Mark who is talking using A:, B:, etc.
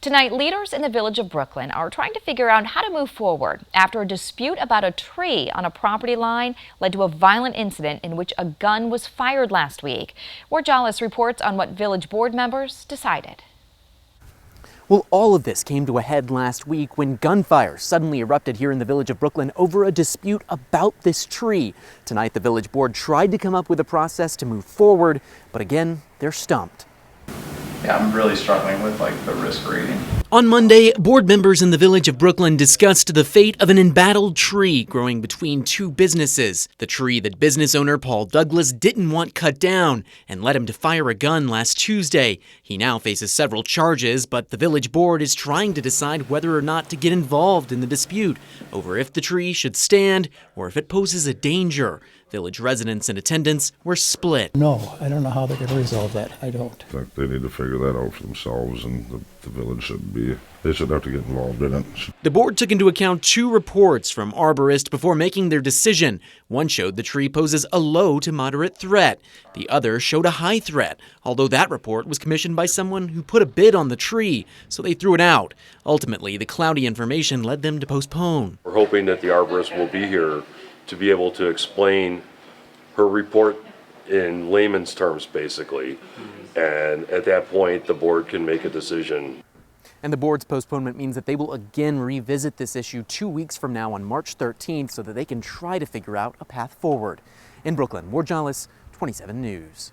A: Tonight, leaders in the village of Brooklyn are trying to figure out how to move forward after a dispute about a tree on a property line led to a violent incident in which a gun was fired last week. Warjalis reports on what village board members decided.
B: Well, all of this came to a head last week when gunfire suddenly erupted here in the village of Brooklyn over a dispute about this tree. Tonight, the village board tried to come up with a process to move forward, but again, they're stumped.
C: Yeah, I'm really struggling with the risk rating.
B: On Monday, board members in the village of Brooklyn discussed the fate of an embattled tree growing between two businesses. The tree that business owner Paul Douglas didn't want cut down and led him to fire a gun last Tuesday. He now faces several charges, but the village board is trying to decide whether or not to get involved in the dispute over if the tree should stand or if it poses a danger. Village residents and attendants were split.
D: No, I don't know how they're going to resolve that. I don't.
E: I think they need to figure that out for themselves, and the village they shouldn't have to get involved in it.
B: The board took into account two reports from arborists before making their decision. One showed the tree poses a low to moderate threat. The other showed a high threat, although that report was commissioned by someone who put a bid on the tree, so they threw it out. Ultimately, the cloudy information led them to postpone.
F: We're hoping that the arborist will be here to be able to explain her report in layman's terms, basically. And at that point, the board can make a decision.
B: And the board's postponement means that they will again revisit this issue 2 weeks from now on March 13th so that they can try to figure out a path forward. In Brooklyn, Warjalis, 27 News.